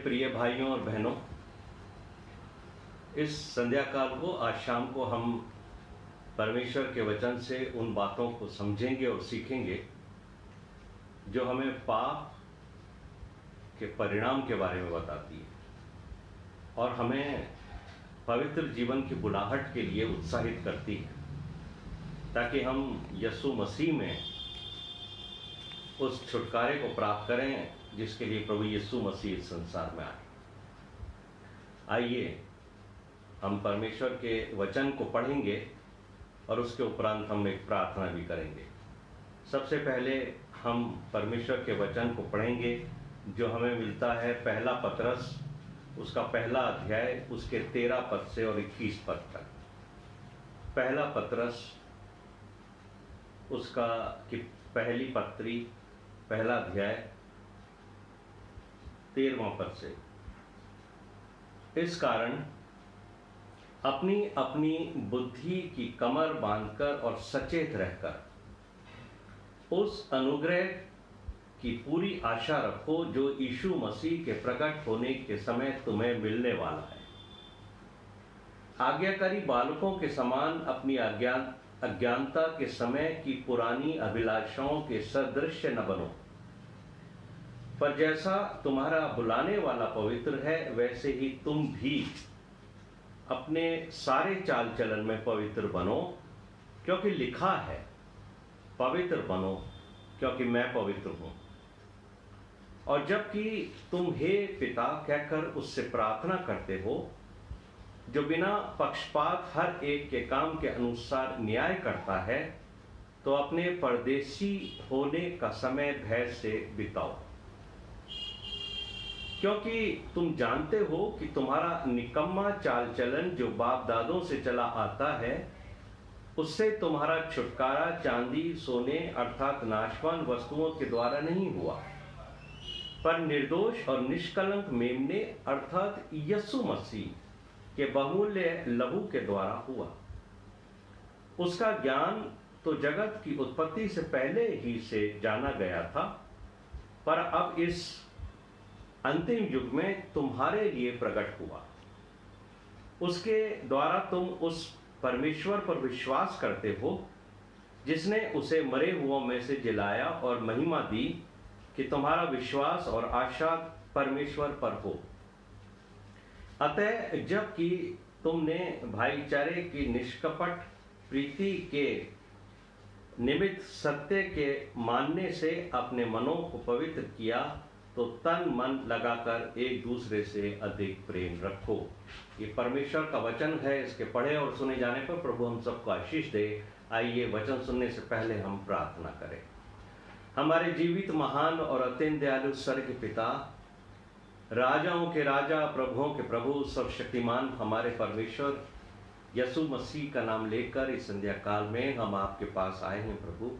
प्रिय भाइयों और बहनों, इस संध्या काल को आज शाम को हम परमेश्वर के वचन से उन बातों को समझेंगे और सीखेंगे जो हमें पाप के परिणाम के बारे में बताती है और हमें पवित्र जीवन की बुलाहट के लिए उत्साहित करती है, ताकि हम यीशु मसीह में उस छुटकारे को प्राप्त करें जिसके लिए प्रभु यीशु मसीह इस संसार में आए। आइए हम परमेश्वर के वचन को पढ़ेंगे और उसके उपरांत हम एक प्रार्थना भी करेंगे। सबसे पहले हम परमेश्वर के वचन को पढ़ेंगे जो हमें मिलता है पहला पतरस, उसका पहला अध्याय, उसके 13 पद से और 21 पद तक। पहला पतरस उसका की पहली पत्री, पहला अध्याय, 13वां पद से। इस कारण अपनी अपनी बुद्धि की कमर बांधकर और सचेत रहकर उस अनुग्रह की पूरी आशा रखो जो यीशु मसीह के प्रकट होने के समय तुम्हें मिलने वाला है। आज्ञाकारी बालकों के समान अपनी अज्ञानता के समय की पुरानी अभिलाषाओं के सदृश न बनो, पर जैसा तुम्हारा बुलाने वाला पवित्र है वैसे ही तुम भी अपने सारे चाल चलन में पवित्र बनो, क्योंकि लिखा है, पवित्र बनो क्योंकि मैं पवित्र हूं। और जबकि तुम हे पिता कहकर उससे प्रार्थना करते हो, जो बिना पक्षपात हर एक के काम के अनुसार न्याय करता है, तो अपने परदेशी होने का समय भय से बिताओ, क्योंकि तुम जानते हो कि तुम्हारा निकम्मा चाल चलन जो बाप दादों से चला आता है, उससे तुम्हारा छुटकारा चांदी सोने अर्थात नाशवान वस्तुओं के द्वारा नहीं हुआ, पर निर्दोष और निष्कलंक मेमने अर्थात यीशु मसीह के बहुमूल्य लहू के द्वारा हुआ। उसका ज्ञान तो जगत की उत्पत्ति से पहले ही से जाना गया था, पर अब इस अंतिम युग में तुम्हारे लिए प्रकट हुआ। उसके द्वारा तुम उस परमेश्वर पर विश्वास करते हो जिसने उसे मरे हुओं में से जिलाया और महिमा दी कि तुम्हारा विश्वास और आशा परमेश्वर पर हो। अतः जबकि तुमने भाईचारे की निष्कपट प्रीति के निमित्त सत्य के मानने से अपने मनों को पवित्र किया, तो तन मन लगाकर एक दूसरे से अधिक प्रेम रखो। ये परमेश्वर का वचन है। इसके पढ़े और सुने जाने पर प्रभु हम सबको आशीष दे। आइए वचन सुनने से पहले हम प्रार्थना करें। हमारे जीवित महान और अत्यंत दयालु स्वर्ग पिता, राजाओं के राजा, प्रभुओं के प्रभु, सर्वशक्तिमान हमारे परमेश्वर यीशु मसीह का नाम लेकर इस संध्या काल में हम आपके पास आए हैं प्रभु,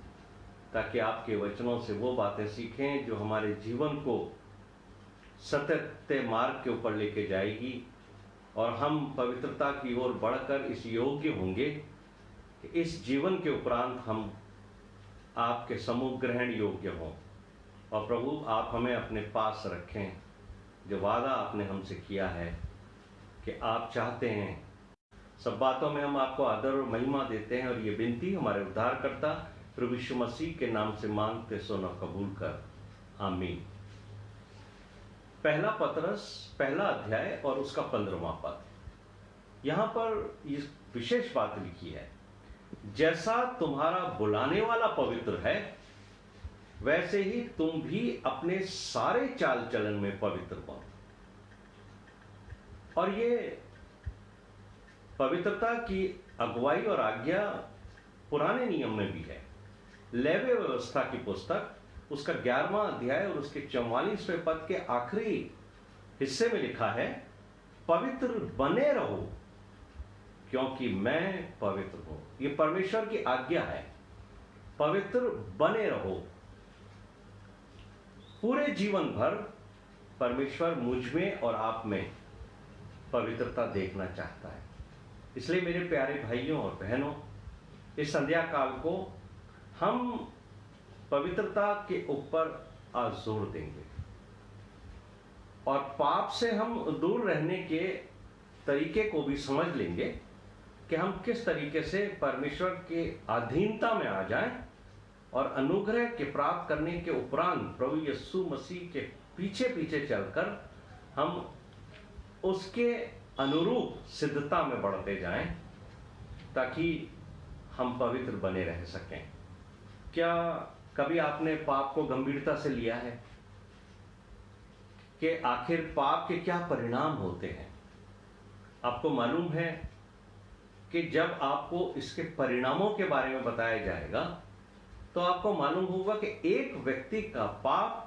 ताकि आपके वचनों से वो बातें सीखें जो हमारे जीवन को सत्य मार्ग के ऊपर लेके जाएगी और हम पवित्रता की ओर बढ़कर इस योग्य होंगे कि इस जीवन के उपरांत हम आपके सम्मुख ग्रहण योग्य हों। और प्रभु आप हमें अपने पास रखें, जो वादा आपने हमसे किया है कि आप चाहते हैं। सब बातों में हम आपको आदर और महिमा देते हैं और ये विनती हमारे उद्धारकर्ता प्रभु यीशु मसीह के नाम से मांगते सो न कबूल कर, आमीन। पहला पतरस पहला अध्याय और उसका 15वां पद। यहां पर इस विशेष बात लिखी है, जैसा तुम्हारा बुलाने वाला पवित्र है वैसे ही तुम भी अपने सारे चाल चलन में पवित्र बनो। और ये पवित्रता की अगुवाई और आज्ञा पुराने नियम में भी है। लेवी व्यवस्था की पुस्तक उसका 11वां अध्याय और उसके 44वें पद के आखिरी हिस्से में लिखा है, पवित्र बने रहो क्योंकि मैं पवित्र हूं। यह परमेश्वर की आज्ञा है, पवित्र बने रहो। पूरे जीवन भर परमेश्वर मुझ में और आप में पवित्रता देखना चाहता है। इसलिए मेरे प्यारे भाइयों और बहनों, इस संध्या काल को हम पवित्रता के ऊपर आज जोर देंगे और पाप से हम दूर रहने के तरीके को भी समझ लेंगे कि हम किस तरीके से परमेश्वर के अधीनता में आ जाएं और अनुग्रह के प्राप्त करने के उपरांत प्रभु यीशु मसीह के पीछे पीछे चलकर हम उसके अनुरूप सिद्धता में बढ़ते जाएं ताकि हम पवित्र बने रह सकें। क्या कभी आपने पाप को गंभीरता से लिया है कि आखिर पाप के क्या परिणाम होते हैं? आपको मालूम है कि जब आपको इसके परिणामों के बारे में बताया जाएगा तो आपको मालूम होगा कि एक व्यक्ति का पाप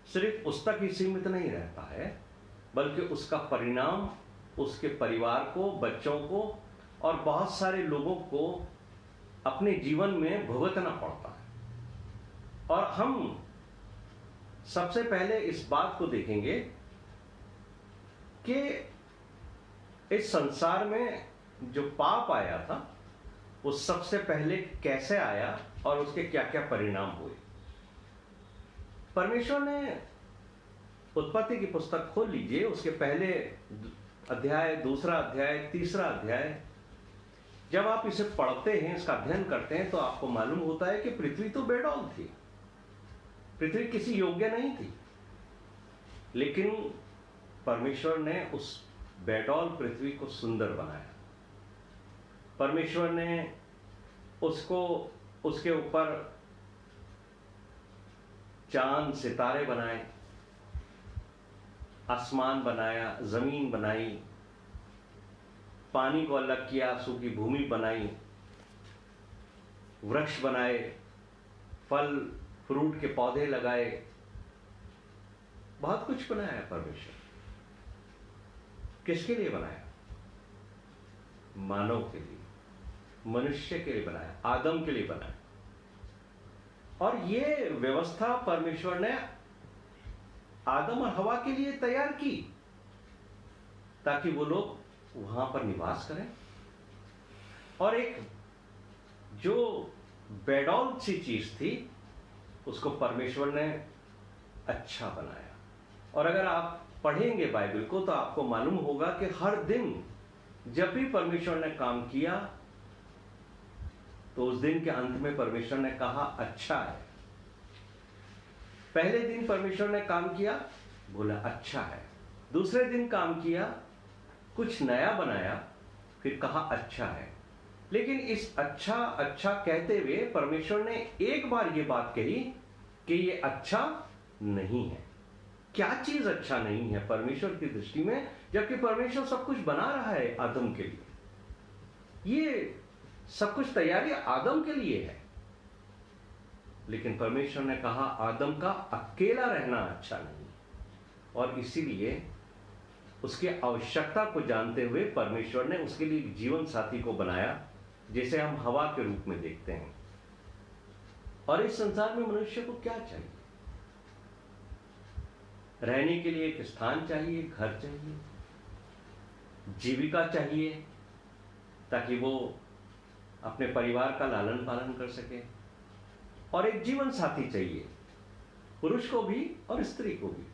सिर्फ उस तक ही सीमित नहीं रहता है, बल्कि उसका परिणाम उसके परिवार को, बच्चों को और बहुत सारे लोगों को अपने जीवन में भुगतना पड़ता है। और हम सबसे पहले इस बात को देखेंगे कि इस संसार में जो पाप आया था वो सबसे पहले कैसे आया और उसके क्या क्या परिणाम हुए। परमेश्वर ने उत्पत्ति की पुस्तक खोल लीजिए, उसके पहले अध्याय, दूसरा अध्याय, तीसरा अध्याय। जब आप इसे पढ़ते हैं, इसका अध्ययन करते हैं, तो आपको मालूम होता है कि पृथ्वी तो बेडौल थी, पृथ्वी किसी योग्य नहीं थी, लेकिन परमेश्वर ने उस बेडौल पृथ्वी को सुंदर बनाया। परमेश्वर ने उसको, उसके ऊपर चांद सितारे बनाए, आसमान बनाया, जमीन बनाई, पानी को अलग किया, सूखी भूमि बनाई, वृक्ष बनाए, फल फ्रूट के पौधे लगाए, बहुत कुछ बनाया परमेश्वर। किसके लिए बनाया? मानव के लिए, मनुष्य के लिए बनाया, आदम के लिए बनाया। और ये व्यवस्था परमेश्वर ने आदम और हवा के लिए तैयार की ताकि वो लोग वहां पर निवास करें। और एक जो बेडौल सी चीज थी उसको परमेश्वर ने अच्छा बनाया। और अगर आप पढ़ेंगे बाइबल को तो आपको मालूम होगा कि हर दिन जब भी परमेश्वर ने काम किया तो उस दिन के अंत में परमेश्वर ने कहा अच्छा है। पहले दिन परमेश्वर ने काम किया, बोला अच्छा है। दूसरे दिन काम किया, कुछ नया बनाया, फिर कहा अच्छा है। लेकिन इस अच्छा अच्छा कहते हुए परमेश्वर ने एक बार ये बात कही कि ये अच्छा नहीं है। क्या चीज अच्छा नहीं है परमेश्वर की दृष्टि में, जबकि परमेश्वर सब कुछ बना रहा है आदम के लिए? ये सब कुछ तैयारी आदम के लिए है, लेकिन परमेश्वर ने कहा आदम का अकेला रहना अच्छा नहीं। और इसीलिए उसकी आवश्यकता को जानते हुए परमेश्वर ने उसके लिए जीवन साथी को बनाया, जिसे हम हवा के रूप में देखते हैं। और इस संसार में मनुष्य को क्या चाहिए? रहने के लिए एक स्थान चाहिए, घर चाहिए, जीविका चाहिए ताकि वो अपने परिवार का लालन पालन कर सके, और एक जीवन साथी चाहिए, पुरुष को भी और स्त्री को भी।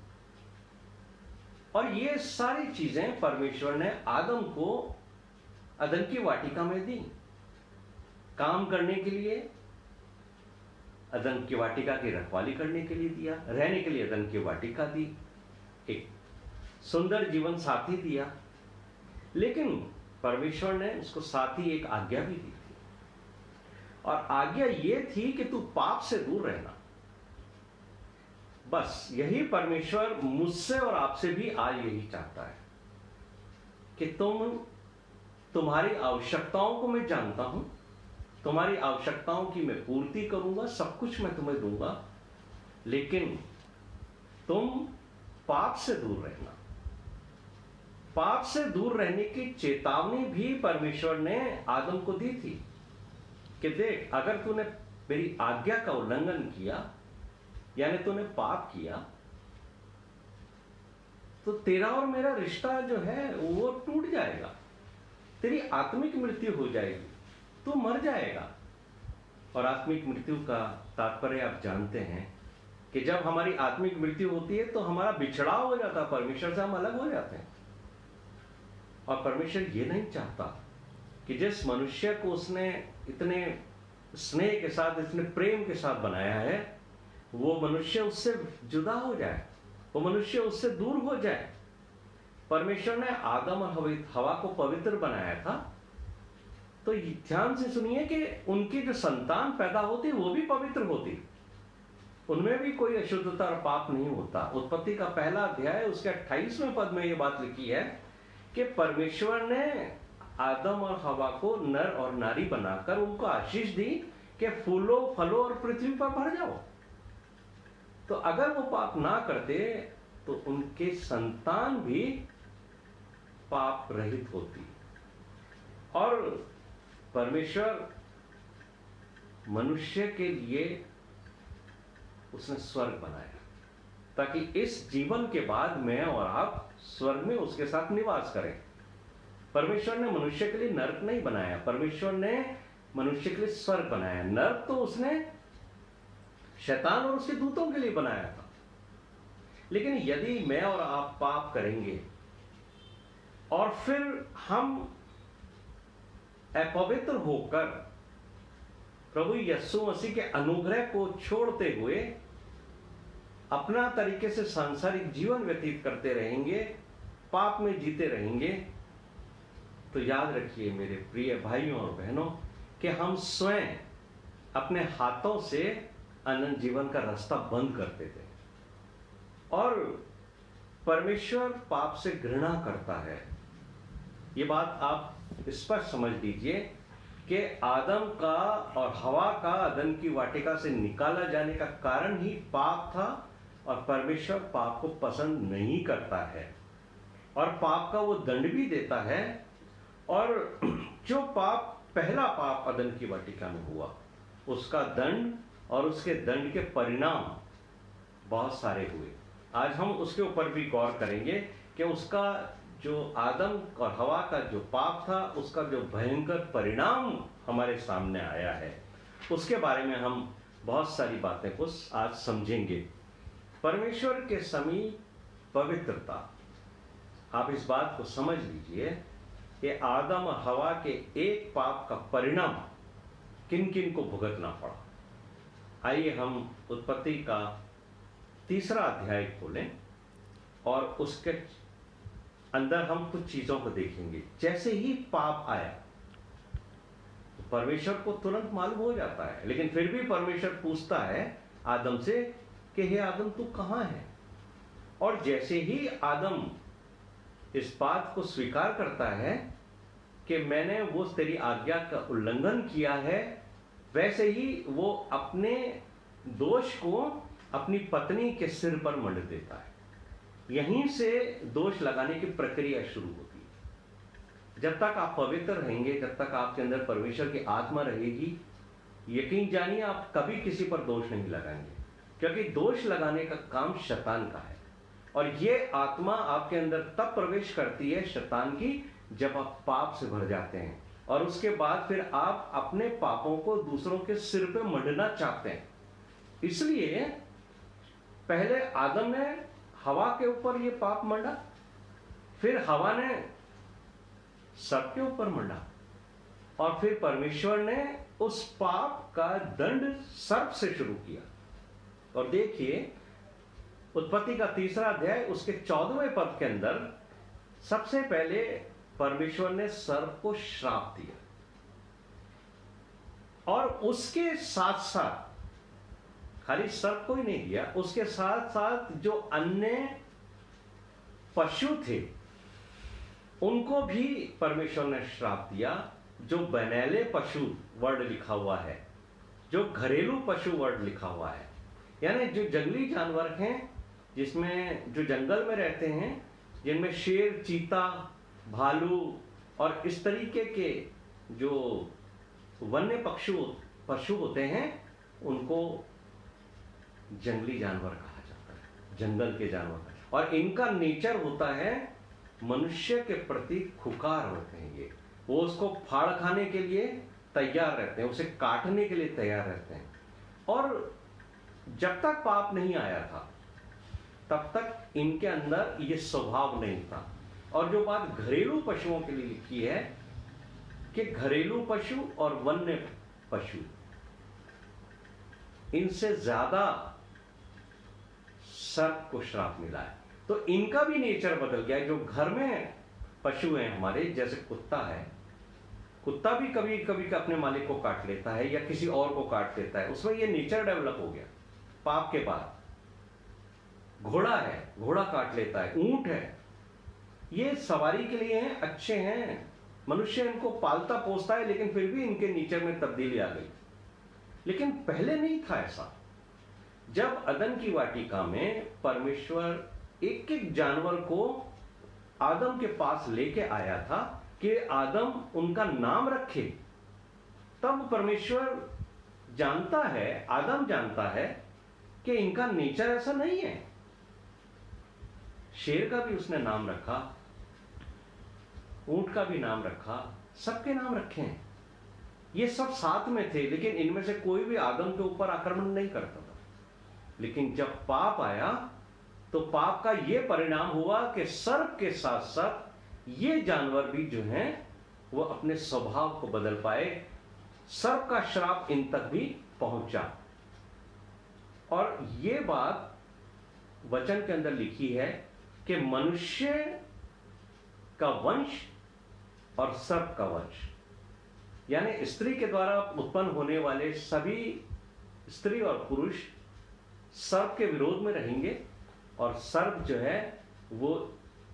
और ये सारी चीजें परमेश्वर ने आदम को अदन की वाटिका में दी। काम करने के लिए अदन की वाटिका की रखवाली करने के लिए दिया, रहने के लिए अदन की वाटिका दी, एक सुंदर जीवन साथी दिया। लेकिन परमेश्वर ने उसको साथ ही एक आज्ञा भी दी थी, और आज्ञा ये थी कि तू पाप से दूर रहना। बस यही परमेश्वर मुझसे और आपसे भी आज यही चाहता है कि तुम्हारी आवश्यकताओं को मैं जानता हूं, तुम्हारी आवश्यकताओं की मैं पूर्ति करूंगा, सब कुछ मैं तुम्हें दूंगा, लेकिन तुम पाप से दूर रहना। पाप से दूर रहने की चेतावनी भी परमेश्वर ने आदम को दी थी कि देख, अगर तूने मेरी आज्ञा का उल्लंघन किया, यानी तूने पाप किया, तो तेरा और मेरा रिश्ता जो है वो टूट जाएगा, तेरी आत्मिक मृत्यु हो जाएगी, तू मर जाएगा। और आत्मिक मृत्यु का तात्पर्य आप जानते हैं कि जब हमारी आत्मिक मृत्यु होती है तो हमारा बिछड़ाव हो जाता है, परमेश्वर से हम अलग हो जाते हैं। और परमेश्वर ये नहीं चाहता कि जिस मनुष्य को उसने इतने स्नेह के साथ, इतने प्रेम के साथ बनाया है, वो मनुष्य उससे जुदा हो जाए, वो मनुष्य उससे दूर हो जाए। परमेश्वर ने आदम और हवा को पवित्र बनाया था, तो ध्यान से सुनिए कि उनकी जो संतान पैदा होती वो भी पवित्र होती, उनमें भी कोई अशुद्धता और पाप नहीं होता। उत्पत्ति का पहला अध्याय उसके 28वें पद में ये बात लिखी है कि परमेश्वर ने आदम और हवा को नर और नारी बनाकर उनको आशीष दी कि फूलो फलो और पृथ्वी पर भर जाओ। तो अगर वो पाप ना करते तो उनके संतान भी पाप रहित होती। और परमेश्वर मनुष्य के लिए उसने स्वर्ग बनाया ताकि इस जीवन के बाद मैं और आप स्वर्ग में उसके साथ निवास करें। परमेश्वर ने मनुष्य के लिए नरक नहीं बनाया, परमेश्वर ने मनुष्य के लिए स्वर्ग बनाया। नरक तो उसने शैतान और उसके दूतों के लिए बनाया था। लेकिन यदि मैं और आप पाप करेंगे और फिर हम अपवित्र होकर प्रभु यीशु मसीह के अनुग्रह को छोड़ते हुए अपना तरीके से सांसारिक जीवन व्यतीत करते रहेंगे, पाप में जीते रहेंगे, तो याद रखिए मेरे प्रिय भाइयों और बहनों कि हम स्वयं अपने हाथों से अनंत जीवन का रास्ता बंद करते थे। और परमेश्वर पाप से घृणा करता है। ये बात आप स्पष्ट समझ लीजिए कि आदम का और हवा का अदन की वाटिका से निकाला जाने का कारण ही पाप था, और परमेश्वर पाप को पसंद नहीं करता है और पाप का वो दंड भी देता है। और जो पाप, पहला पाप अदन की वाटिका में हुआ, उसका दंड और उसके दंड के परिणाम बहुत सारे हुए। आज हम उसके ऊपर भी गौर करेंगे कि उसका जो आदम और हवा का जो पाप था, उसका जो भयंकर परिणाम हमारे सामने आया है, उसके बारे में हम बहुत सारी बातें को आज समझेंगे। परमेश्वर के समीप पवित्रता, आप इस बात को समझ लीजिए कि आदम और हवा के एक पाप का परिणाम किन किन को भुगतना पड़ा। आइए हम उत्पत्ति का 3रा अध्याय खोलें और उसके अंदर हम कुछ चीजों को देखेंगे। जैसे ही पाप आया तो परमेश्वर को तुरंत मालूम हो जाता है, लेकिन फिर भी परमेश्वर पूछता है आदम से कि हे आदम तू कहां है। और जैसे ही आदम इस बात को स्वीकार करता है कि मैंने वो तेरी आज्ञा का उल्लंघन किया है, वैसे ही वो अपने दोष को अपनी पत्नी के सिर पर मंड देता है। यहीं से दोष लगाने की प्रक्रिया शुरू होती है। जब तक आप पवित्र रहेंगे, जब तक आपके अंदर परमेश्वर की आत्मा रहेगी, यकीन जानिए आप कभी किसी पर दोष नहीं लगाएंगे, क्योंकि दोष लगाने का काम शैतान का है। और ये आत्मा आपके अंदर तब प्रवेश करती है शैतान की, जब आप पाप से भर जाते हैं, और उसके बाद फिर आप अपने पापों को दूसरों के सिर पे मंडना चाहते हैं। इसलिए पहले आदम ने हवा के ऊपर ये पाप मंडा, फिर हवा ने सर्प के ऊपर मंडा, और फिर परमेश्वर ने उस पाप का दंड सर्प से शुरू किया। और देखिए उत्पत्ति का 3रा अध्याय उसके 14वें पद के अंदर सबसे पहले परमेश्वर ने सर्प को श्राप दिया, और उसके साथ साथ खाली सर्प को ही नहीं दिया, उसके साथ साथ जो अन्य पशु थे उनको भी परमेश्वर ने श्राप दिया। जो बनैले पशु वर्ड लिखा हुआ है, जो घरेलू पशु वर्ड लिखा हुआ है, यानी जो जंगली जानवर हैं, जिसमें जो जंगल में रहते हैं, जिनमें शेर, चीता, भालू और इस तरीके के जो वन्य पशु होते हैं, उनको जंगली जानवर कहा जाता है, जंगल के जानवर। और इनका नेचर होता है मनुष्य के प्रति खुकार होते हैं। ये वो उसको फाड़ खाने के लिए तैयार रहते हैं, उसे काटने के लिए तैयार रहते हैं। और जब तक पाप नहीं आया था तब तक इनके अंदर ये स्वभाव नहीं था। और जो बात घरेलू पशुओं के लिए लिखी है कि घरेलू पशु और वन्य पशु, इनसे ज्यादा सर्प को श्राप मिला है। तो इनका भी नेचर बदल गया। जो घर में पशु हैं हमारे, जैसे कुत्ता है, कुत्ता भी कभी कभी अपने मालिक को काट लेता है या किसी और को काट देता है, उसमें ये नेचर डेवलप हो गया पाप के बाद। घोड़ा है, घोड़ा काट लेता है, ऊंट है, ये सवारी के लिए हैं, अच्छे हैं, मनुष्य इनको पालता पोसता है, लेकिन फिर भी इनके नेचर में तब्दीली आ गई। लेकिन पहले नहीं था ऐसा। जब अदन की वाटिका में परमेश्वर एक एक जानवर को आदम के पास लेके आया था कि आदम उनका नाम रखे, तब परमेश्वर जानता है, आदम जानता है कि इनका नेचर ऐसा नहीं है। शेर का भी उसने नाम रखा, ऊंट का भी नाम रखा, सबके नाम रखे हैं। ये सब साथ में थे, लेकिन इनमें से कोई भी आदम के ऊपर आक्रमण नहीं करता था। लेकिन जब पाप आया तो पाप का यह परिणाम हुआ कि सर्प के साथ साथ ये जानवर भी जो हैं वो अपने स्वभाव को बदल पाए। सर्प का श्राप इन तक भी पहुंचा। और ये बात वचन के अंदर लिखी है कि मनुष्य का वंश और सर्प का वंश, यानी स्त्री के द्वारा उत्पन्न होने वाले सभी स्त्री और पुरुष सर्प के विरोध में रहेंगे, और सर्प जो है वो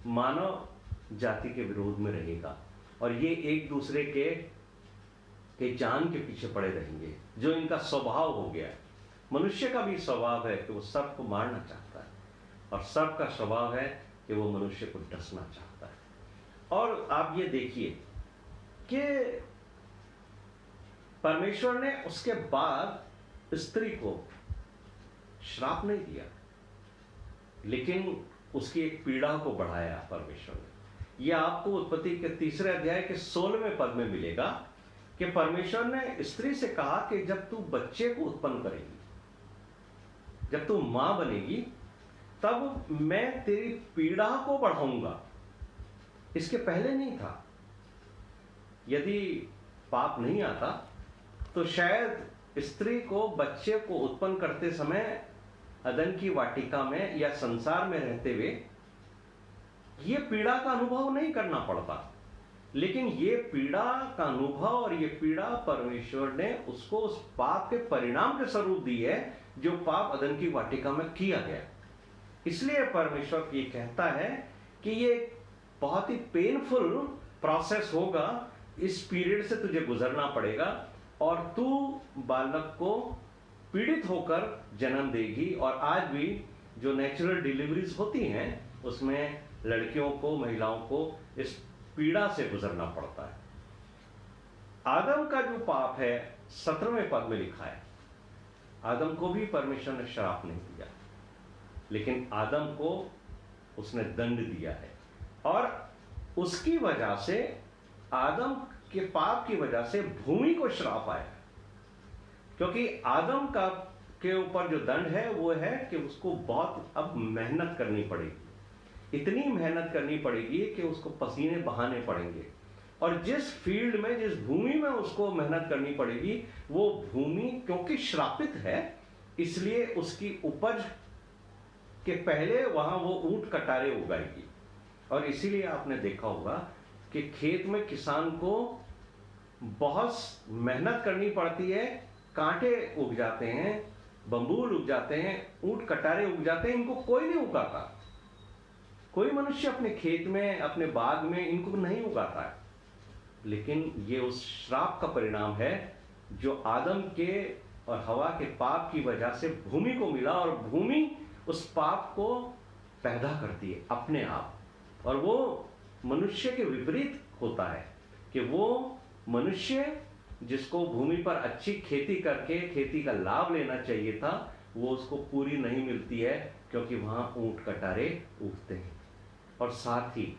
मानव जाति के विरोध में रहेगा। और ये एक दूसरे के जान के पीछे पड़े रहेंगे, जो इनका स्वभाव हो गया है। मनुष्य का भी स्वभाव है कि वो सर्प को मारना चाहता है, और सर्प का स्वभाव है कि वो मनुष्य को डसना चाहता है। और आप ये देखिए कि परमेश्वर ने उसके बाद स्त्री को श्राप नहीं दिया, लेकिन उसकी एक पीड़ा को बढ़ाया परमेश्वर ने। यह आपको उत्पत्ति के 3 अध्याय के 16वें पद में मिलेगा कि परमेश्वर ने स्त्री से कहा कि जब तू बच्चे को उत्पन्न करेगी, जब तू मां बनेगी, तब मैं तेरी पीड़ा को बढ़ाऊंगा। इसके पहले नहीं था। यदि पाप नहीं आता तो शायद स्त्री को बच्चे को उत्पन्न करते समय अदन की वाटिका में या संसार में रहते हुए ये पीड़ा का अनुभव नहीं करना पड़ता। लेकिन ये पीड़ा का अनुभव और ये पीड़ा परमेश्वर ने उसको उस पाप के परिणाम के स्वरूप दी है, जो पाप अदन की वाटिका में किया गया। इसलिए परमेश्वर ये कहता है कि ये बहुत ही पेनफुल प्रोसेस होगा, इस पीरियड से तुझे गुजरना पड़ेगा, और तू बालक को पीड़ित होकर जन्म देगी। और आज भी जो नेचुरल डिलीवरीज होती हैं उसमें लड़कियों को, महिलाओं को इस पीड़ा से गुजरना पड़ता है। आदम का जो पाप है 17वें पद में लिखा है, आदम को भी परमेश्वर ने श्राप नहीं दिया, लेकिन आदम को उसने दंड दिया है। और उसकी वजह से, आदम के पाप की वजह से भूमि को श्राप आया, क्योंकि आदम का के ऊपर जो दंड है वो है कि उसको बहुत अब मेहनत करनी पड़ेगी। इतनी मेहनत करनी पड़ेगी कि उसको पसीने बहाने पड़ेंगे। और जिस फील्ड में, जिस भूमि में उसको मेहनत करनी पड़ेगी, वो भूमि क्योंकि श्रापित है, इसलिए उसकी उपज के पहले वहां वो ऊंट कटारे उगाएगी। और इसीलिए आपने देखा होगा कि खेत में किसान को बहुत मेहनत करनी पड़ती है, कांटे उग जाते हैं, बंबूल उग जाते हैं, ऊंट कटारे उग जाते हैं, इनको कोई नहीं उगाता। कोई मनुष्य अपने खेत में, अपने बाग में इनको नहीं उगाता है। लेकिन ये उस श्राप का परिणाम है जो आदम के और हवा के पाप की वजह से भूमि को मिला, और भूमि उस पाप को पैदा करती है अपने आप। और वो मनुष्य के विपरीत होता है कि वो मनुष्य जिसको भूमि पर अच्छी खेती करके खेती का लाभ लेना चाहिए था, वो उसको पूरी नहीं मिलती है, क्योंकि वहां ऊंट कटारे उगते हैं। और साथ ही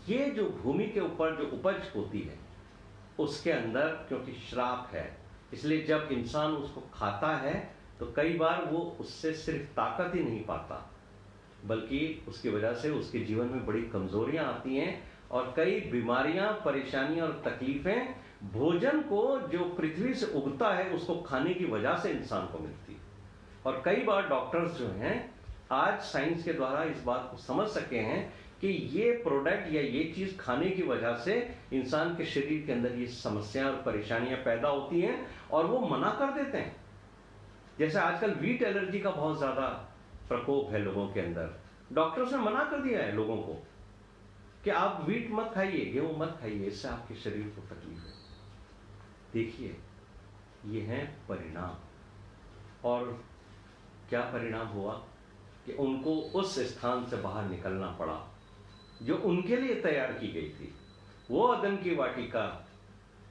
ये जो भूमि के ऊपर जो उपज होती है उसके अंदर क्योंकि श्राप है, इसलिए जब इंसान उसको खाता है तो कई बार वो उससे सिर्फ ताकत ही नहीं पाता, बल्कि उसकी वजह से उसके जीवन में बड़ी कमजोरियां आती हैं और कई बीमारियां, परेशानियां और तकलीफें भोजन को जो पृथ्वी से उगता है उसको खाने की वजह से इंसान को मिलती है। और कई बार डॉक्टर्स जो हैं आज साइंस के द्वारा इस बात को समझ सके हैं कि ये प्रोडक्ट या ये चीज खाने की वजह से इंसान के शरीर के अंदर ये समस्याएं और परेशानियां पैदा होती हैं और वो मना कर देते हैं। जैसे आजकल वीट एलर्जी का बहुत ज्यादा प्रकोप है लोगों के अंदर। डॉक्टर्स ने मना कर दिया है लोगों को कि आप वीट मत खाइए, गेहूं मत खाइए, इससे आपके शरीर को तकलीफ है। देखिए, ये हैं परिणाम। और क्या परिणाम हुआ कि उनको उस स्थान से बाहर निकलना पड़ा जो उनके लिए तैयार की गई थी। वो अदन की वाटिका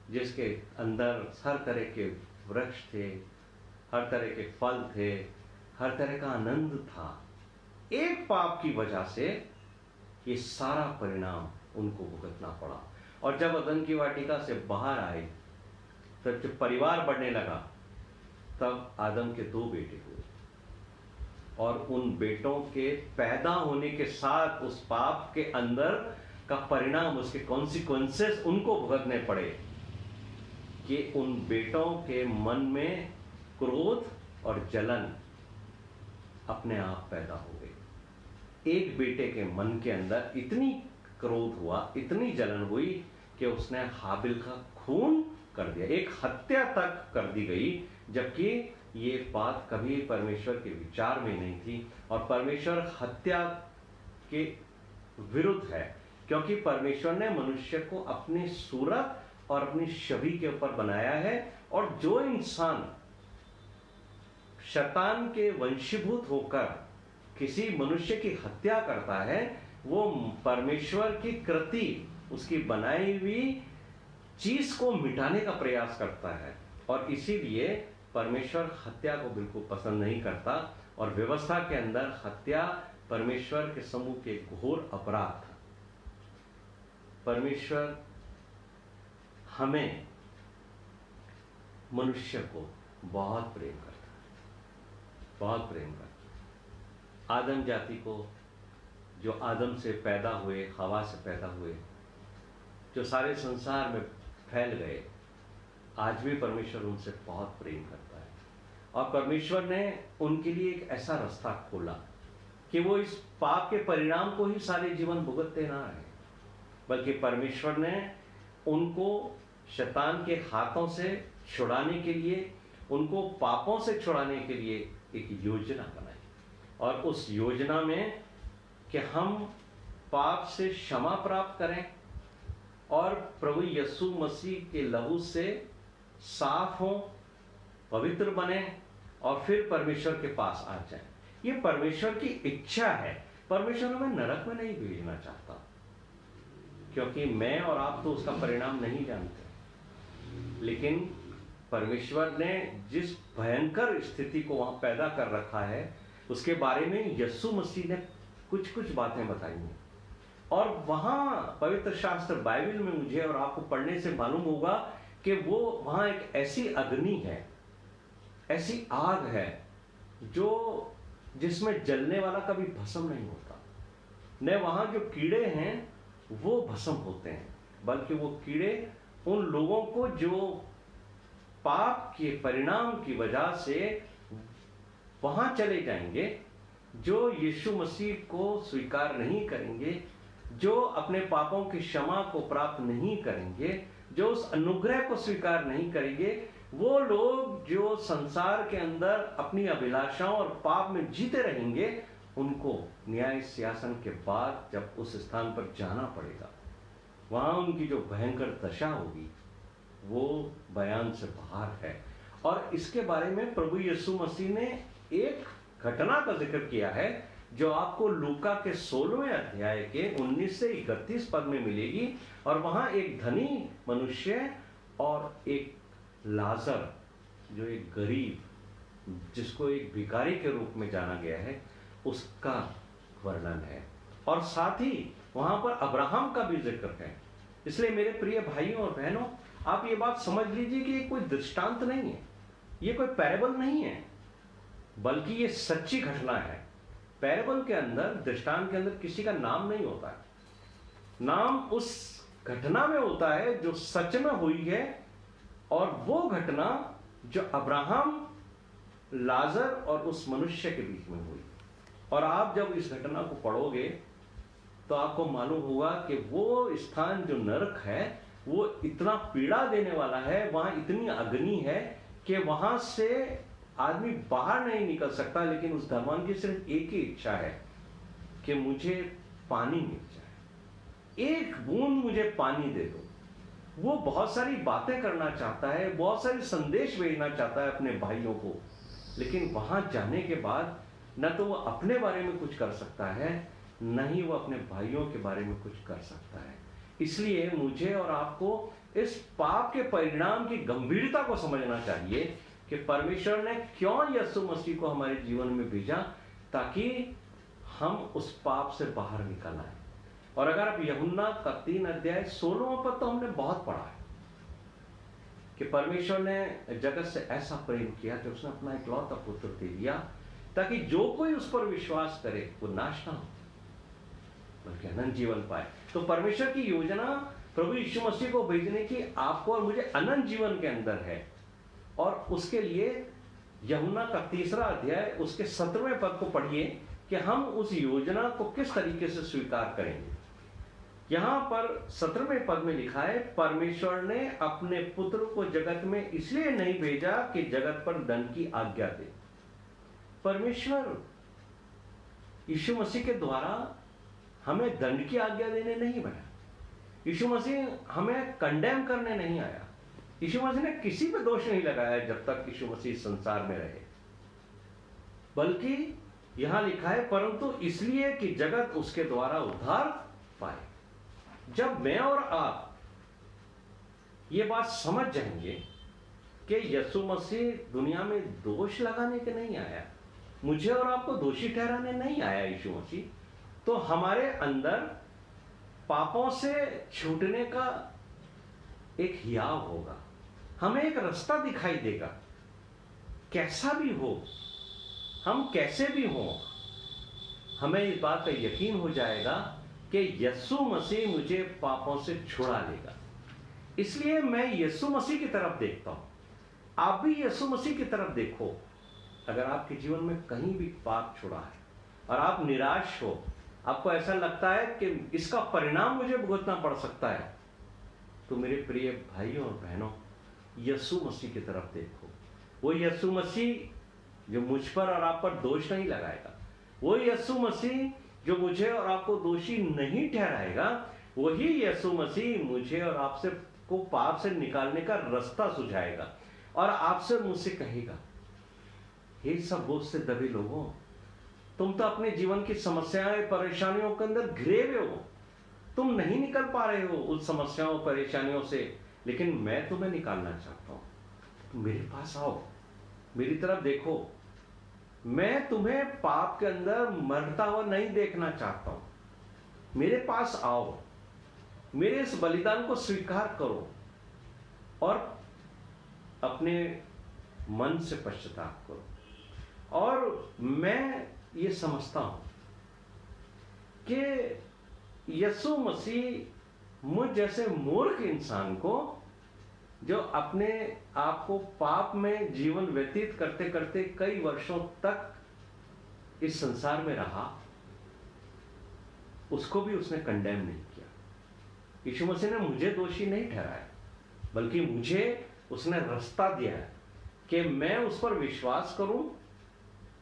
जिसके अंदर हर तरह के वृक्ष थे, हर तरह के फल थे, हर तरह का आनंद था। एक पाप की वजह से ये सारा परिणाम उनको भुगतना पड़ा। और जब अदन की वाटिका से बाहर आए, तब जब परिवार बढ़ने लगा, तब आदम के 2 बेटे हुए और उन बेटों के पैदा होने के साथ उस पाप के अंदर का परिणाम, उसके कॉन्सिक्वेंसेस उनको भुगतने पड़े कि उन बेटों के मन में क्रोध और जलन अपने आप पैदा हो गई। एक बेटे के मन के अंदर इतनी क्रोध हुआ, इतनी जलन हुई कि उसने हाबिल का खून कर दिया, एक हत्या तक कर दी गई, जबकि ये बात कभी परमेश्वर के विचार में नहीं थी। और परमेश्वर हत्या के विरुद्ध है, क्योंकि परमेश्वर ने मनुष्य को अपनी सूरत और अपनी छवि के ऊपर बनाया है। और जो इंसान शैतान के वंशीभूत होकर किसी मनुष्य की हत्या करता है, वो परमेश्वर की कृति, उसकी बनाई हुई चीज को मिटाने का प्रयास करता है। और इसीलिए परमेश्वर हत्या को बिल्कुल पसंद नहीं करता। और व्यवस्था के अंदर हत्या परमेश्वर के समूह के घोर अपराध था। परमेश्वर हमें, मनुष्य को बहुत प्रेम करता है, बहुत प्रेम करता है। आदम जाति को, जो आदम से पैदा हुए, हवा से पैदा हुए, जो सारे संसार में फैल गए, आज भी परमेश्वर उनसे बहुत प्रेम करता है। और परमेश्वर ने उनके लिए एक ऐसा रास्ता खोला कि वो इस पाप के परिणाम को ही सारे जीवन भुगतते ना रहे, बल्कि परमेश्वर ने उनको शैतान के हाथों से छुड़ाने के लिए, उनको पापों से छुड़ाने के लिए एक योजना बनाई। और उस योजना में कि हम पाप से क्षमा प्राप्त करें और प्रभु यीशु मसीह के लहू से साफ हों, पवित्र बने और फिर परमेश्वर के पास आ जाएं। ये परमेश्वर की इच्छा है। परमेश्वर हमें नरक में नहीं भेजना चाहता, क्योंकि मैं और आप तो उसका परिणाम नहीं जानते। लेकिन परमेश्वर ने जिस भयंकर स्थिति को वहां पैदा कर रखा है, उसके बारे में यीशु मसीह ने कुछ कुछ बातें बताई हैं। और वहां पवित्र शास्त्र बाइबल में मुझे और आपको पढ़ने से मालूम होगा कि वो वहां एक ऐसी अग्नि है, ऐसी आग है, जो जिसमें जलने वाला कभी भस्म नहीं होता। न वहां जो कीड़े हैं वो भस्म होते हैं, बल्कि वो कीड़े उन लोगों को जो पाप के परिणाम की वजह से वहां चले जाएंगे, जो यीशु मसीह को स्वीकार नहीं करेंगे, जो अपने पापों की क्षमा को प्राप्त नहीं करेंगे, जो उस अनुग्रह को स्वीकार नहीं करेंगे, वो लोग जो संसार के अंदर अपनी अभिलाषाओं और पाप में जीते रहेंगे, उनको न्याय सिंहासन के बाद जब उस स्थान पर जाना पड़ेगा, वहां उनकी जो भयंकर दशा होगी वो बयान से बाहर है। और इसके बारे में प्रभु यीशु मसीह ने एक घटना का जिक्र किया है, जो आपको लूका के 16वें अध्याय के 19 से 31 पद में मिलेगी। और वहां एक धनी मनुष्य और एक लाजर, जो एक गरीब, जिसको एक भिखारी के रूप में जाना गया है, उसका वर्णन है। और साथ ही वहां पर अब्राहम का भी जिक्र है। इसलिए मेरे प्रिय भाइयों और बहनों, आप ये बात समझ लीजिए कि ये कोई दृष्टांत नहीं है, ये कोई पैरेबल नहीं है, बल्कि ये सच्ची घटना है। पैराबल के अंदर, दृष्टांत के अंदर किसी का नाम नहीं होता है। नाम उस घटना में होता है जो सच में हुई है, और वो घटना जो अब्राहम, लाजर और उस मनुष्य के बीच में हुई। और आप जब इस घटना को पढ़ोगे तो आपको मालूम होगा कि वो स्थान जो नरक है वो इतना पीड़ा देने वाला है, वहां इतनी अग्नि है कि वहां से आदमी बाहर नहीं निकल सकता। लेकिन उस धर्मांध की सिर्फ एक ही इच्छा है कि मुझे पानी मिल जाए, एक बूंद मुझे पानी दे दो। वो बहुत सारी बातें करना चाहता है, बहुत सारे संदेश भेजना चाहता है अपने भाइयों को, लेकिन वहां जाने के बाद न तो वो अपने बारे में कुछ कर सकता है, न ही वो अपने भाइयों के बारे में कुछ कर सकता है। इसलिए मुझे और आपको इस पाप के परिणाम की गंभीरता को समझना चाहिए कि परमेश्वर ने क्यों यीशु मसीह को हमारे जीवन में भेजा, ताकि हम उस पाप से बाहर निकल आए। और अगर आप यूहन्ना का 3 अध्याय 16 पद तो हमने बहुत पढ़ा है कि परमेश्वर ने जगत से ऐसा प्रेम किया कि उसने अपना इकलौता पुत्र दे दिया, ताकि जो कोई उस पर विश्वास करे वो नाश ना हो बल्कि अनंत जीवन पाए। तो परमेश्वर की योजना प्रभु यीशु मसीह को भेजने की आपको और मुझे अनंत जीवन के अंदर है। और उसके लिए यूहन्ना का 3 अध्याय उसके 17वें पद को पढ़िए कि हम उस योजना को किस तरीके से स्वीकार करेंगे। यहां पर 17वें पद में लिखा है, परमेश्वर ने अपने पुत्र को जगत में इसलिए नहीं भेजा कि जगत पर दंड की आज्ञा दे। परमेश्वर यीशु मसीह के द्वारा हमें दंड की आज्ञा देने नहीं बना। यीशु मसीह हमें कंडेम करने नहीं आया। यीशु मसीह ने किसी पे दोष नहीं लगाया जब तक यीशु मसीह संसार में रहे, बल्कि यहां लिखा है परंतु इसलिए कि जगत उसके द्वारा उद्धार पाए। जब मैं और आप ये बात समझ जाएंगे कि यीशु मसीह दुनिया में दोष लगाने के नहीं आया, मुझे और आपको दोषी ठहराने नहीं आया यीशु मसीह, तो हमारे अंदर पापों से छूटने का एक हियाव होगा। हमें एक रास्ता दिखाई देगा, कैसा भी हो, हम कैसे भी हो, हमें इस बात का यकीन हो जाएगा कि यीशु मसीह मुझे पापों से छुड़ा लेगा। इसलिए मैं यीशु मसीह की तरफ देखता हूं। आप भी यीशु मसीह की तरफ देखो। अगर आपके जीवन में कहीं भी पाप छुड़ा है और आप निराश हो, आपको ऐसा लगता है कि इसका परिणाम मुझे भुगतना पड़ सकता है, तो मेरे प्रिय भाइयों और बहनों, यीशु मसीह की तरफ देखो। वो यीशु मसीह जो मुझ पर और आप पर दोष नहीं लगाएगा, वो यीशु मसीह जो मुझे और आपको दोषी नहीं ठहराएगा, वही यीशु मसीह मुझे और आपसे को पाप से निकालने का रास्ता सुझाएगा और आपसे मुझसे कहेगा, हे सब बोझ से दबे लोगों, तुम तो अपने जीवन की समस्याएं परेशानियों के अंदर घिरे हुए हो, तुम नहीं निकल पा रहे हो उस समस्याओं परेशानियों से, लेकिन मैं तुम्हें निकालना चाहता हूं। तुम मेरे पास आओ, मेरी तरफ देखो। मैं तुम्हें पाप के अंदर मरता हुआ नहीं देखना चाहता हूं। मेरे पास आओ, मेरे इस बलिदान को स्वीकार करो और अपने मन से पश्चाताप करो। और मैं ये समझता हूं कि यीशु मसीह मुझ जैसे मूर्ख इंसान को, जो अपने आप को पाप में जीवन व्यतीत करते करते कई वर्षों तक इस संसार में रहा, उसको भी उसने कंडेम नहीं किया। यीशु मसीह ने मुझे दोषी नहीं ठहराया, बल्कि मुझे उसने रास्ता दिया है कि मैं उस पर विश्वास करूं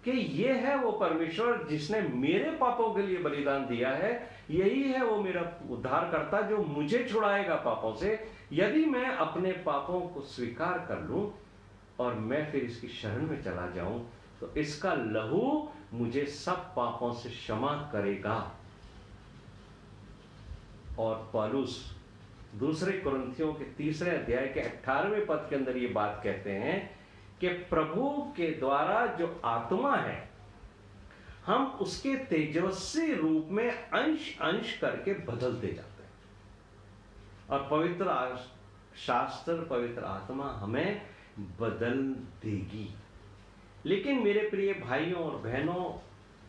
कि ये है वो परमेश्वर जिसने मेरे पापों के लिए बलिदान दिया है। यही है वो मेरा उद्धारकर्ता जो मुझे छुड़ाएगा पापों से, यदि मैं अपने पापों को स्वीकार कर लूं और मैं फिर इसकी शरण में चला जाऊं, तो इसका लहू मुझे सब पापों से क्षमा करेगा। और पौलुस दूसरे कुरिन्थियों के 3 अध्याय के 18वें पद के अंदर ये बात कहते हैं कि प्रभु के द्वारा जो आत्मा है, हम उसके तेजस्वी रूप में अंश अंश करके बदलते जाते हैं। और पवित्र शास्त्र, पवित्र आत्मा हमें बदल देगी। लेकिन मेरे प्रिय भाइयों और बहनों,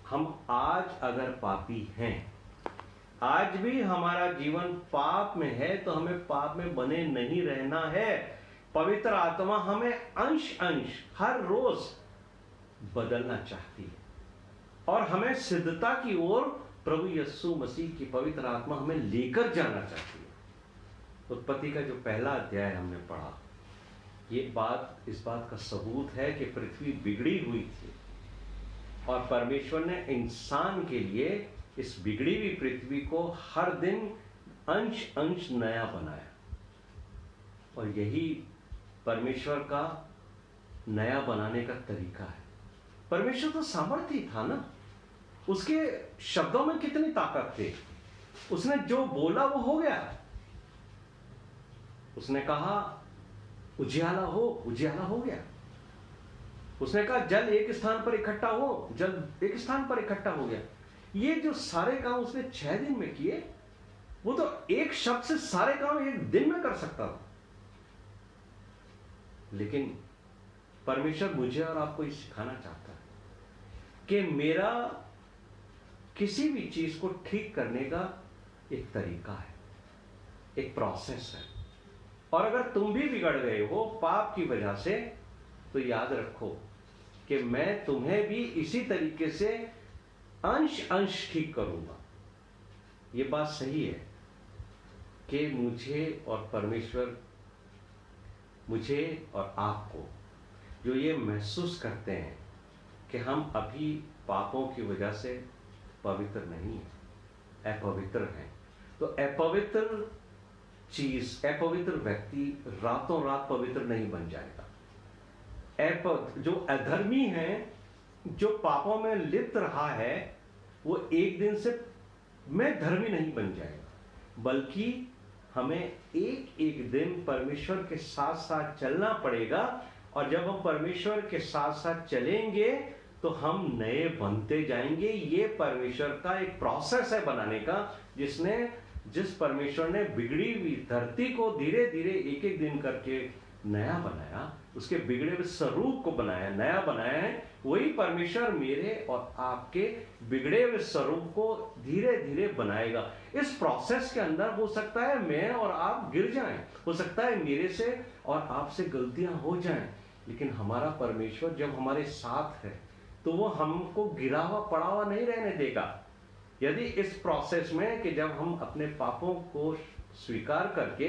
हम आज अगर पापी हैं, आज भी हमारा जीवन पाप में है, तो हमें पाप में बने नहीं रहना है। पवित्र आत्मा हमें अंश अंश हर रोज बदलना चाहती है और हमें सिद्धता की ओर प्रभु यीशु मसीह की पवित्र आत्मा हमें लेकर जाना चाहती है। उत्पत्ति का जो पहला अध्याय हमने पढ़ा, ये बात इस बात का सबूत है कि पृथ्वी बिगड़ी हुई थी और परमेश्वर ने इंसान के लिए इस बिगड़ी हुई पृथ्वी को हर दिन अंश अंश नया बनाया। और यही परमेश्वर का नया बनाने का तरीका है। परमेश्वर तो सामर्थ्य था ना, उसके शब्दों में कितनी ताकत थी। उसने जो बोला वो हो गया। उसने कहा उजियाला हो, उजियाला हो गया। उसने कहा जल एक स्थान पर इकट्ठा हो, जल एक स्थान पर इकट्ठा हो गया। ये जो सारे काम उसने 6 दिन में किए, वो तो एक शब्द से सारे काम एक दिन में कर सकता था। लेकिन परमेश्वर मुझे और आपको ये सिखाना चाहता है कि मेरा किसी भी चीज को ठीक करने का एक तरीका है, एक प्रोसेस है। और अगर तुम भी बिगड़ गए हो पाप की वजह से, तो याद रखो कि मैं तुम्हें भी इसी तरीके से अंश अंश ठीक करूंगा। ये बात सही है कि मुझे और परमेश्वर, मुझे और आपको जो ये महसूस करते हैं कि हम अभी पापों की वजह से पवित्र नहीं है, अपवित्र हैं, तो अपवित्र चीज, अपवित्र व्यक्ति रातों रात पवित्र नहीं बन जाएगा। जो अधर्मी है, जो पापों में लिप्त रहा है, वो एक दिन से मैं धर्मी नहीं बन जाएगा, बल्कि हमें एक एक दिन परमेश्वर के साथ साथ चलना पड़ेगा। और जब हम परमेश्वर के साथ साथ चलेंगे तो हम नए बनते जाएंगे। ये परमेश्वर का एक प्रोसेस है बनाने का, जिस परमेश्वर ने बिगड़ी हुई धरती को धीरे धीरे एक एक दिन करके नया बनाया, उसके बिगड़े हुए स्वरूप को बनाया, नया बनाया है, वही परमेश्वर मेरे और आपके बिगड़े हुए स्वरूप को धीरे धीरे बनाएगा। इस प्रोसेस के अंदर हो सकता है मैं और आप गिर जाएं, हो सकता है मेरे से और आपसे गलतियां हो जाएं, लेकिन हमारा परमेश्वर जब हमारे साथ है तो वो हमको गिरा हुआ पड़ा हुआ नहीं रहने देगा। यदि इस प्रोसेस में कि जब हम अपने पापों को स्वीकार करके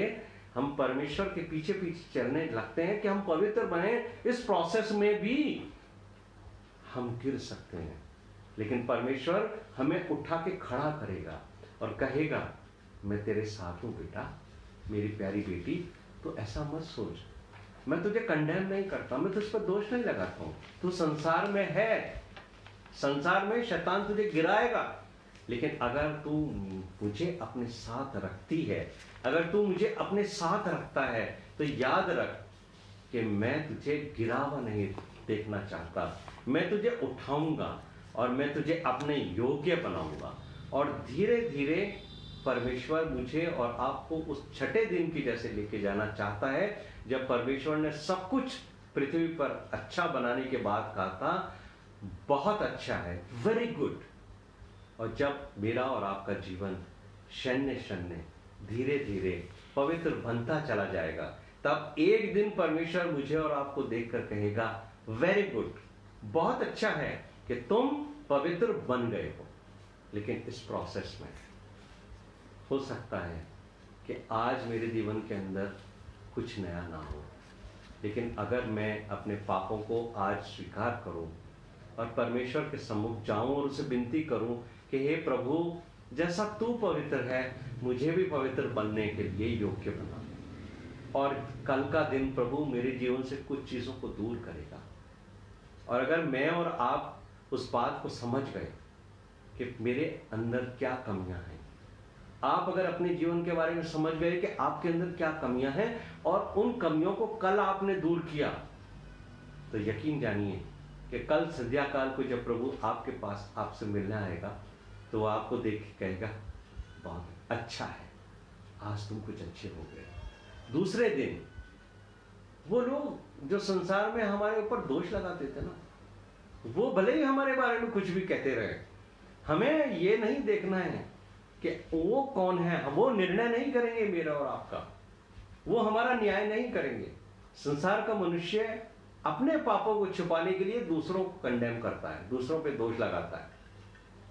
हम परमेश्वर के पीछे पीछे चलने लगते हैं कि हम पवित्र बने, इस प्रोसेस में भी हम गिर सकते हैं, लेकिन परमेश्वर हमें उठा के खड़ा करेगा और कहेगा मैं तेरे साथ हूं बेटा, मेरी प्यारी बेटी, तो ऐसा मत सोच, मैं तुझे कंडेम नहीं करता, मैं तुझ पर दोष नहीं लगाता हूं, तू संसार में है, संसार में शैतान तुझे गिराएगा, लेकिन अगर तू मुझे अपने साथ रखती है, अगर तू मुझे अपने साथ रखता है, तो याद रख कि मैं तुझे गिरा हुआ नहीं देखना चाहता, मैं तुझे उठाऊंगा और मैं तुझे अपने योग्य बनाऊंगा। और धीरे धीरे परमेश्वर मुझे और आपको उस छठे दिन की जैसे लेके जाना चाहता है, जब परमेश्वर ने सब कुछ पृथ्वी पर अच्छा बनाने के बाद कहा था बहुत अच्छा है, वेरी गुड। और जब मेरा और आपका जीवन शन्य शन्य धीरे धीरे पवित्र बनता चला जाएगा, तब एक दिन परमेश्वर मुझे और आपको देखकर कहेगा वेरी गुड, बहुत अच्छा है कि तुम पवित्र बन गए हो। लेकिन इस प्रोसेस में हो सकता है कि आज मेरे जीवन के अंदर कुछ नया ना हो, लेकिन अगर मैं अपने पापों को आज स्वीकार करूं और परमेश्वर के सम्मुख जाऊं और उसे विनती करूं कि हे प्रभु, जैसा तू पवित्र है मुझे भी पवित्र बनने के लिए योग्य बना, और कल का दिन प्रभु मेरे जीवन से कुछ चीज़ों को दूर करेगा। और अगर मैं और आप उस बात को समझ गए कि मेरे अंदर क्या कमियां हैं, आप अगर अपने जीवन के बारे में समझ गए कि आपके अंदर क्या कमियां हैं और उन कमियों को कल आपने दूर किया, तो यकीन जानिए कि कल संध्या काल को जब प्रभु आपके पास आपसे मिलने आएगा तो वो आपको देख के कहेगा बहुत अच्छा है, आज तुम कुछ अच्छे हो गए। दूसरे दिन वो लोग जो संसार में हमारे ऊपर दोष लगाते थे ना, वो भले ही हमारे बारे में कुछ भी कहते रहे, हमें ये नहीं देखना है कि वो कौन है। वो निर्णय नहीं करेंगे मेरा और आपका, वो हमारा न्याय नहीं करेंगे। संसार का मनुष्य अपने पापों को छुपाने के लिए दूसरों को कंडेम करता है, दूसरों पे दोष लगाता है।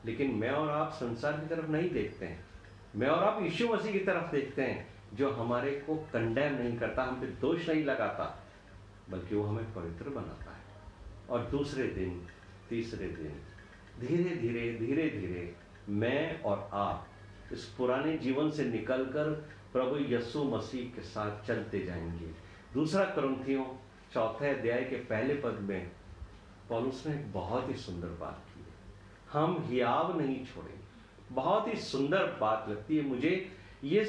लेकिन मैं और आप संसार की तरफ नहीं देखते हैं, मैं और आप यीशु मसीह की तरफ देखते हैं, जो हमारे को कंडेम नहीं करता, हम पे दोष नहीं लगाता, बल्कि वो हमें पवित्र बनाता है। और दूसरे दिन, तीसरे दिन, धीरे धीरे धीरे धीरे मैं और आप इस पुराने जीवन से निकलकर प्रभु यीशु मसीह के साथ चलते जाएंगे। दूसरा कुरिन्थियों 4 अध्याय के पहले पद में पौलुस ने एक बहुत ही सुंदर बात की है, हम हियाव नहीं छोड़ेंगे। बहुत ही सुंदर बात लगती है मुझे। ये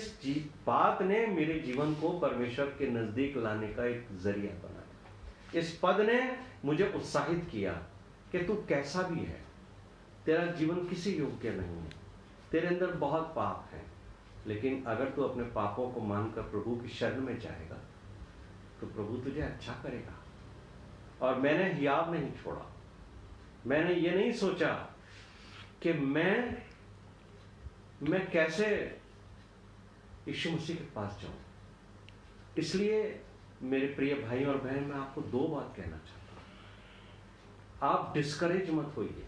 बात ने मेरे जीवन को परमेश्वर के नजदीक लाने का एक जरिया बनाया। इस पद ने मुझे उत्साहित किया कि तू कैसा भी है, तेरा जीवन किसी योग्य नहीं है, तेरे अंदर बहुत पाप है, लेकिन अगर तू अपने पापों को मानकर प्रभु की शरण में जाएगा तो प्रभु तुझे अच्छा करेगा। और मैंने हियाव नहीं छोड़ा, मैंने ये नहीं सोचा कि मैं कैसे यीशु मसीह के पास जाऊं। इसलिए मेरे प्रिय भाई और बहन, मैं आपको 2 बात कहना चाहता हूं। आप डिस्करेज मत होइए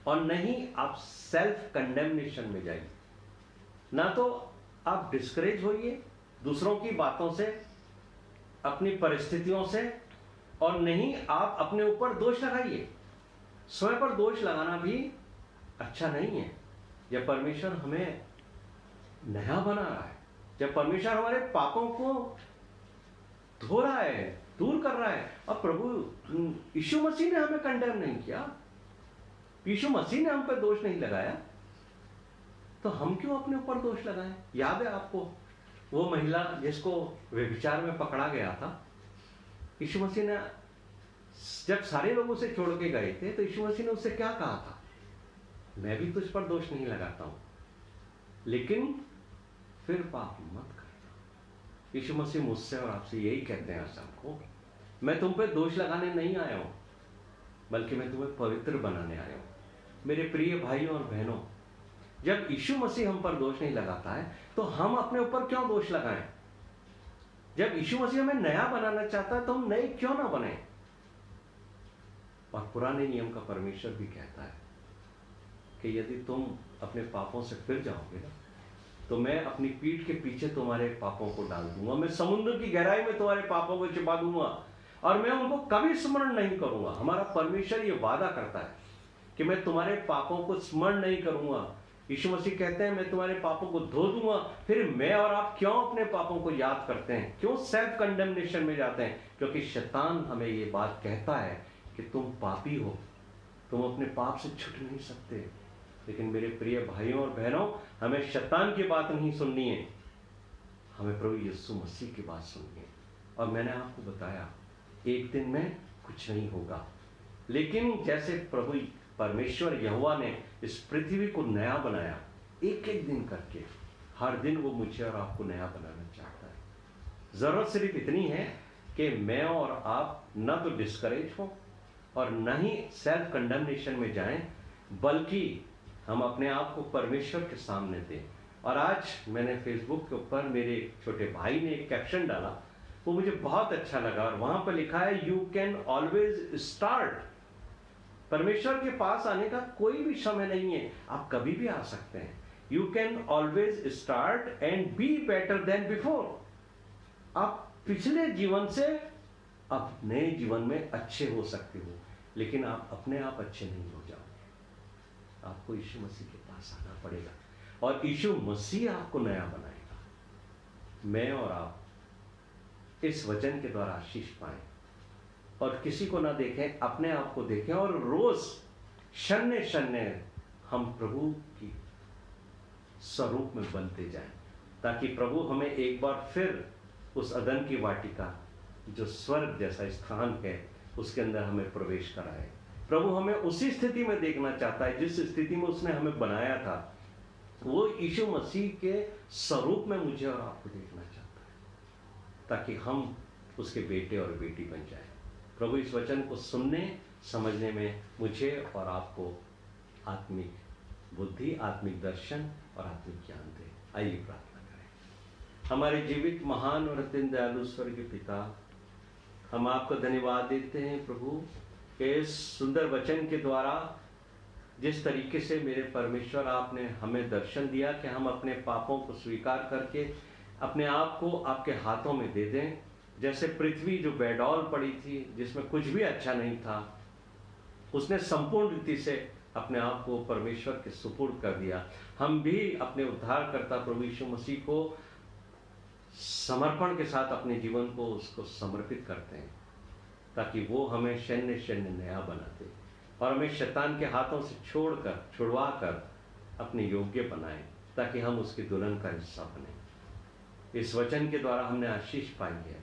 और नहीं आप सेल्फ कंडेमनेशन में जाइए। ना तो आप डिस्करेज होइए दूसरों की बातों से, अपनी परिस्थितियों से, और नहीं आप अपने ऊपर दोष लगाइए। स्वयं पर दोष लगाना भी अच्छा नहीं है। जब परमेश्वर हमें नया बना रहा है, जब परमेश्वर हमारे पापों को धो रहा है, दूर कर रहा है, और प्रभु यीशु मसीह ने हमें कंडेम नहीं किया, यीशु मसीह ने हम पर दोष नहीं लगाया, तो हम क्यों अपने ऊपर दोष लगाएं। याद है आपको वो महिला जिसको व्यभिचार में पकड़ा गया था, यीशु मसीह ने जब सारे लोग उसे छोड़ के गए थे तो यीशु मसीह ने उससे क्या कहा था, मैं भी तुझ पर दोष नहीं लगाता हूं, लेकिन फिर पाप मत करना। यीशु मसीह मुझसे और आपसे यही कहते हैं सबको, मैं तुम पे दोष लगाने नहीं आया हूं, बल्कि मैं तुम्हें पवित्र बनाने आया हूं। मेरे प्रिय भाइयों और बहनों, जब यीशु मसीह हम पर दोष नहीं लगाता है तो हम अपने ऊपर क्यों दोष लगाएं। जब यीशु मसीह हमें नया बनाना चाहता है तो हम नए क्यों ना बने। और पुराने नियम का परमेश्वर भी कहता है कि यदि तुम अपने पापों से फिर जाओगे ना, तो मैं अपनी पीठ के पीछे तुम्हारे पापों को डाल दूंगा, मैं समुद्र की गहराई में तुम्हारे पापों को छिपा दूंगा और मैं उनको कभी स्मरण नहीं करूंगा। हमारा परमेश्वर ये वादा करता है कि मैं तुम्हारे पापों को स्मरण नहीं करूंगा। यीशु मसीह कहते हैं मैं तुम्हारे पापों को धो दूंगा। फिर मैं और आप क्यों अपने पापों को याद करते हैं, क्यों सेल्फ कंडेमनेशन में जाते हैं? क्योंकि शैतान हमें ये बात कहता है कि तुम पापी हो, तुम अपने पाप से छूट नहीं सकते। लेकिन मेरे प्रिय भाइयों और बहनों, हमें शैतान की बात नहीं सुननी है, हमें प्रभु यीशु मसीह की बात सुननी है। और मैंने आपको बताया एक दिन में कुछ नहीं होगा, लेकिन जैसे प्रभु परमेश्वर यहोवा ने इस पृथ्वी को नया बनाया, एक एक दिन करके, हर दिन वो मुझे और आपको नया बनाना चाहता है। जरूरत सिर्फ इतनी है कि मैं और आप न तो डिस्करेज हो और न ही सेल्फ कंडेमनेशन में जाएं, बल्कि हम अपने आप को परमेश्वर के सामने दें। और आज मैंने फेसबुक के ऊपर मेरे छोटे भाई ने एक कैप्शन डाला, वो मुझे बहुत अच्छा लगा, और वहां पर लिखा है यू कैन ऑलवेज स्टार्ट। परमेश्वर के पास आने का कोई भी समय नहीं है, आप कभी भी आ सकते हैं। You can always start and be better than before. आप पिछले जीवन से अब नए जीवन में अच्छे हो सकते हो, लेकिन आप अपने आप अच्छे नहीं हो जाओगे। आपको यीशु मसीह के पास आना पड़ेगा और यीशु मसीह आपको नया बनाएगा। मैं और आप इस वचन के द्वारा आशीष पाएं और किसी को ना देखें, अपने आप को देखें, और रोज शन्य शन्य हम प्रभु की स्वरूप में बनते जाएं, ताकि प्रभु हमें एक बार फिर उस अदन की वाटिका जो स्वर्ग जैसा स्थान है उसके अंदर हमें प्रवेश कराए। प्रभु हमें उसी स्थिति में देखना चाहता है जिस स्थिति में उसने हमें बनाया था। वो यीशु मसीह के स्वरूप में मुझे और आपको देखना चाहता है, ताकि हम उसके बेटे और बेटी बन जाए। प्रभु इस वचन को सुनने, समझने में मुझे और आपको आत्मिक बुद्धि, आत्मिक दर्शन और आत्मिक ज्ञान दे। आइए प्रार्थना करें। हमारे जीवित महान और अत्यंत दयालु स्वर्गीय पिता, हम आपको धन्यवाद देते हैं प्रभु कि इस सुंदर वचन के द्वारा जिस तरीके से मेरे परमेश्वर आपने हमें दर्शन दिया कि हम अपने पापों को स्वीकार करके अपने आप को आपके हाथों में दे दें। जैसे पृथ्वी जो बेडौल पड़ी थी, जिसमें कुछ भी अच्छा नहीं था, उसने संपूर्ण रीति से अपने आप को परमेश्वर के सुपुर्द कर दिया। हम भी अपने उद्धारकर्ता प्रभु यीशु मसीह को समर्पण के साथ अपने जीवन को उसको समर्पित करते हैं, ताकि वो हमें शन्य शन्य नया बना दे और हमें शैतान के हाथों से छुड़वा कर अपने योग्य बनाए, ताकि हम उसकी दुल्हन का हिस्सा बने। इस वचन के द्वारा हमने आशीष पाई है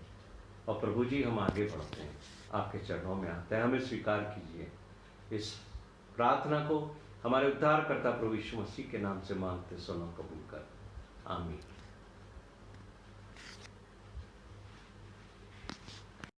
और प्रभु जी हम आगे बढ़ते हैं, आपके चरणों में आते हैं। हमें स्वीकार कीजिए। इस प्रार्थना को हमारे उद्धारकर्ता प्रभु यीशु मसीह के नाम से मांगते सुनो, कबूल कर। आमीन।